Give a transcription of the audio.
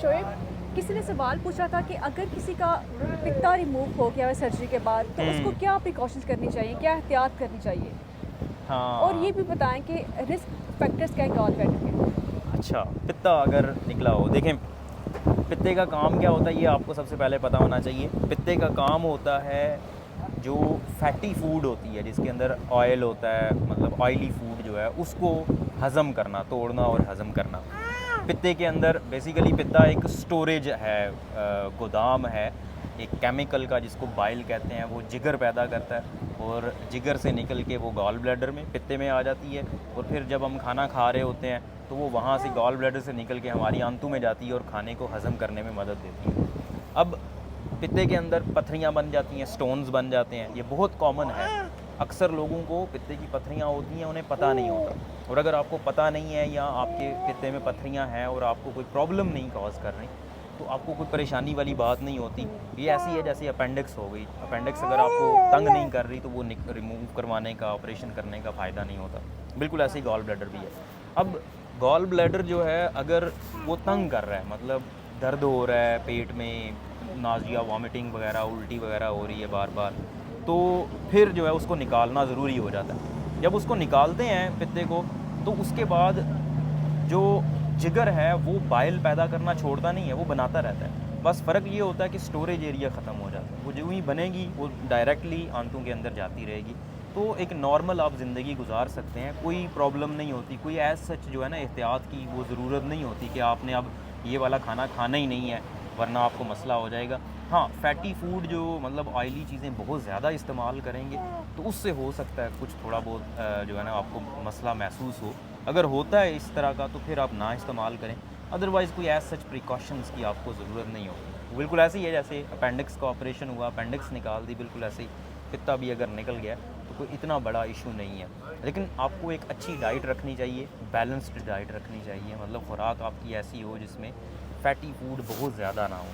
शोएब, किसी ने सवाल पूछा था कि अगर किसी का पित्ता रिमूव हो गया है सर्जरी के बाद तो उसको हुँ। क्या प्रिकॉशंस करनी चाहिए, क्या एहतियात करनी चाहिए? और ये हाँ। भी बताएं कि रिस्क फैक्टर्स क्या क्या बैठे हैं। अच्छा, पित्ता अगर निकला हो, देखें पित्ते का काम क्या होता है ये आपको सबसे पहले पता होना चाहिए। पित्ते का काम होता है जो फैटी फूड होती है जिसके अंदर ऑयल होता है, मतलब ऑयली फूड जो है उसको हज़म करना, तोड़ना और हज़म करना। पित्ते के अंदर बेसिकली पित्ता एक स्टोरेज है, गोदाम है एक केमिकल का जिसको बाइल कहते हैं। वो जिगर पैदा करता है और जिगर से निकल के वो गॉल ब्लैडर में पित्ते में आ जाती है और फिर जब हम खाना खा रहे होते हैं तो वो वहाँ से गॉल ब्लैडर से निकल के हमारी आंतों में जाती है और खाने को हज़म करने में मदद देती है। अब पित्ते के अंदर पथरियाँ बन जाती हैं, स्टोन्स बन जाते हैं, ये बहुत कॉमन है। अक्सर लोगों को पित्ते की पथरियाँ होती हैं, उन्हें पता नहीं होता। और अगर आपको पता नहीं है या आपके पित्ते में पथरियाँ हैं और आपको कोई प्रॉब्लम नहीं कॉज कर रही, तो आपको कोई परेशानी वाली बात नहीं होती। ये ऐसी है जैसे अपेंडिक्स हो गई। अपेंडिक्स अगर आपको तंग नहीं कर रही तो वो रिमूव करवाने का, ऑपरेशन करने का फ़ायदा नहीं होता। बिल्कुल ऐसे ही गॉल ब्लैडर भी है। अब गॉल ब्लैडर जो है अगर वो तंग कर रहा है, मतलब दर्द हो रहा है पेट में, नाज़िया, वॉमिटिंग वगैरह, उल्टी वगैरह हो रही है बार बार, तो फिर जो है उसको निकालना ज़रूरी हो जाता है। जब उसको निकालते हैं पित्ते को तो उसके बाद जो जिगर है वो बाइल पैदा करना छोड़ता नहीं है, वो बनाता रहता है। बस फ़र्क ये होता है कि स्टोरेज एरिया ख़त्म हो जाता है। वो जो ही बनेगी वो डायरेक्टली आंतों के अंदर जाती रहेगी। तो एक नॉर्मल आप ज़िंदगी गुजार सकते हैं, कोई प्रॉब्लम नहीं होती, कोई एज़ सच जो है ना एहतियात की वो ज़रूरत नहीं होती कि आपने अब ये वाला खाना खाना ही नहीं है वरना आपको मसला हो जाएगा। हाँ, फैटी फूड जो मतलब ऑयली चीज़ें बहुत ज़्यादा इस्तेमाल करेंगे तो उससे हो सकता है कुछ थोड़ा बहुत जो है ना आपको मसला महसूस हो। अगर होता है इस तरह का तो फिर आप ना इस्तेमाल करें। अदरवाइज़ कोई एज़ सच प्रिकॉशंस की आपको ज़रूरत नहीं होगी। बिल्कुल ऐसे ही है जैसे अपेंडिक्स का ऑपरेशन हुआ, अपेंडिक्स निकाल दी, बिल्कुल ऐसे ही पित्ता भी अगर निकल गया तो कोई इतना बड़ा इशू नहीं है। लेकिन आपको एक अच्छी डाइट रखनी चाहिए, बैलेंस्ड डाइट रखनी चाहिए, मतलब खुराक आपकी ऐसी हो जिसमें फैटी फूड बहुत ज़्यादा ना हो।